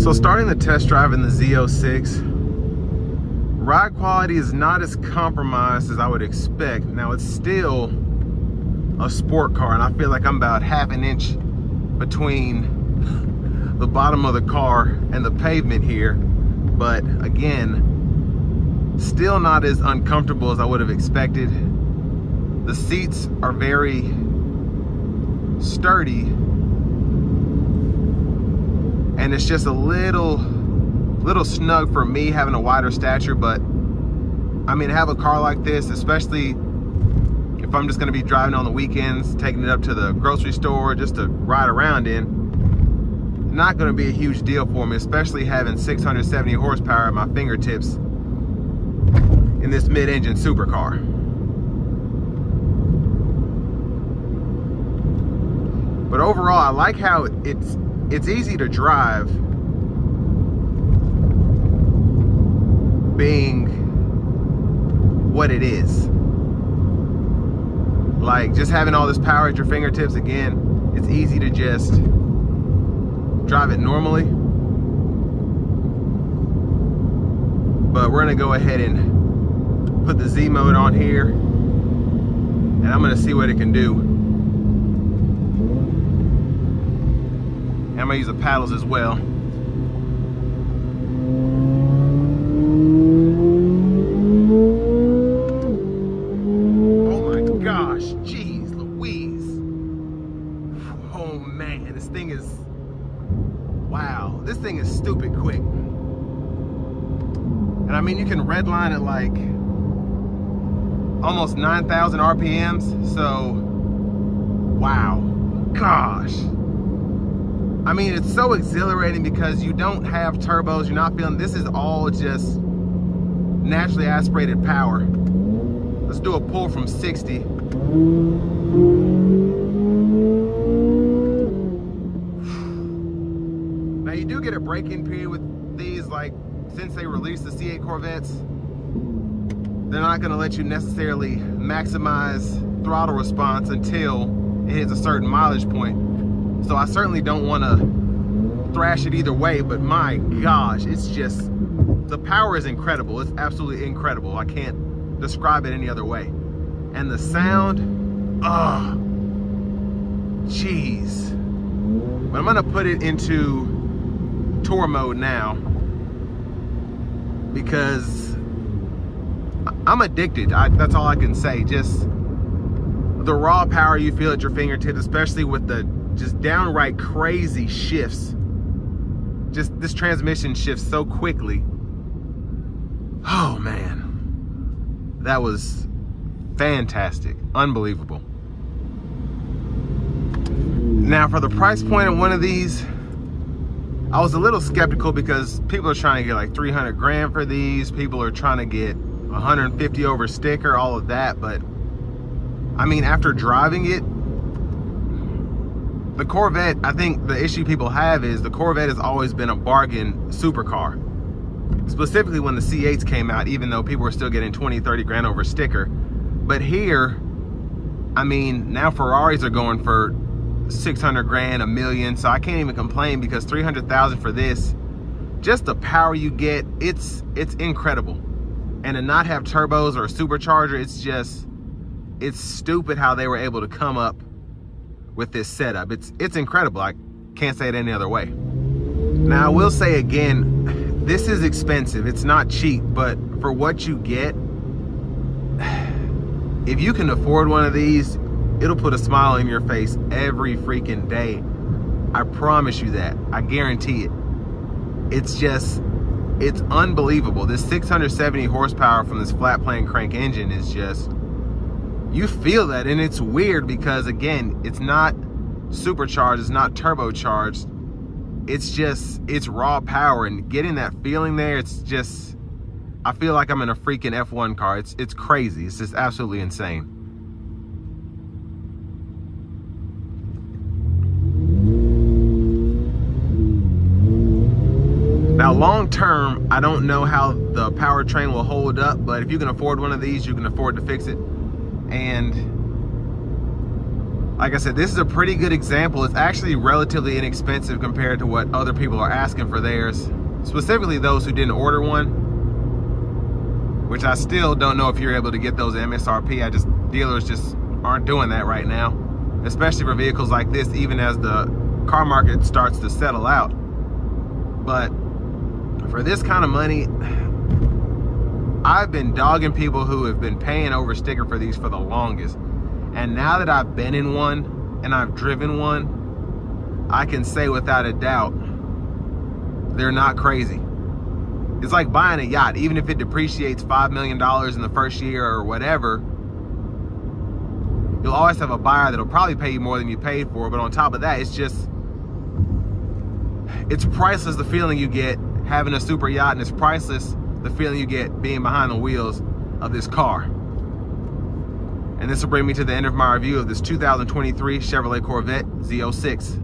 So starting the test drive in the Z06, ride quality is not as compromised as I would expect. Now it's still a sport car, and I feel like I'm about half an inch between the bottom of the car and the pavement here. But again, still not as uncomfortable as I would have expected. The seats are very sturdy, and it's just a little snug for me having a wider stature. But I mean, to have a car like this, especially if I'm just going to be driving on the weekends, taking it up to the grocery store just to ride around in, not going to be a huge deal for me, especially having 670 horsepower at my fingertips in this mid-engine supercar. But overall, I like how it's easy to drive, being what it is. Like, just having all this power at your fingertips, again, it's easy to just drive it normally. But we're gonna go ahead and put the Z mode on here, and I'm gonna see what it can do. And I'm gonna use the paddles as well. Oh my gosh, jeez Louise. Oh man, this thing is, wow, this thing is stupid quick. And I mean, you can redline at like almost 9,000 RPMs, so wow, gosh. I mean, it's so exhilarating because you don't have turbos, you're not feeling, this is all just naturally aspirated power. Let's do a pull from 60. Now you do get a break-in period with these, like since they released the C8 Corvettes, they're not gonna let you necessarily maximize throttle response until it hits a certain mileage point. So I certainly don't want to thrash it either way, but my gosh, it's just, the power is incredible. It's absolutely incredible. I can't describe it any other way. And the sound, oh, jeez. But I'm gonna put it into tour mode now because I'm addicted. That's all I can say. Just the raw power you feel at your fingertips, especially with the just downright crazy shifts. Just this transmission shifts so quickly. Oh man, that was fantastic, unbelievable. Now for the price point of one of these, I was a little skeptical because people are trying to get like 300 grand for these. People are trying to get 150 over sticker, all of that. But I mean, after driving it, the Corvette, I think the issue people have is the Corvette has always been a bargain supercar. Specifically when the C8s came out, even though people were still getting 20, 30 grand over sticker. But here, I mean, now Ferraris are going for 600 grand, $1 million. So I can't even complain because 300,000 for this, just the power you get, it's incredible. And to not have turbos or a supercharger, it's stupid how they were able to come up with this setup. It's incredible. I can't say it any other way. Now I will say again, this is expensive. It's not cheap, but for what you get, if you can afford one of these, it'll put a smile on your face every freaking day. I promise you that. I guarantee it. It's unbelievable. This 670 horsepower from this flat plane crank engine is just, you feel that. And it's weird because again, it's not supercharged, it's not turbocharged, it's raw power, and getting that feeling there, it's just, I feel like I'm in a freaking F1 car. It's crazy. It's just absolutely insane. Now long term, I don't know how the powertrain will hold up, but if you can afford one of these, you can afford to fix it. And Like I said, this is a pretty good example. It's actually relatively inexpensive compared to what other people are asking for theirs, specifically those who didn't order one, which I still don't know if you're able to get those MSRP. Dealers just aren't doing that right now, especially for vehicles like this, even as the car market starts to settle out. But for this kind of money, I've been dogging people who have been paying over sticker for these for the longest. And now that I've been in one and I've driven one, I can say without a doubt, they're not crazy. It's like buying a yacht. Even if it depreciates $5 million in the first year or whatever, you'll always have a buyer that'll probably pay you more than you paid for. But on top of that, it's priceless, the feeling you get having a super yacht, and it's priceless the feeling you get being behind the wheels of this car. And this will bring me to the end of my review of this 2023 Chevrolet Corvette Z06.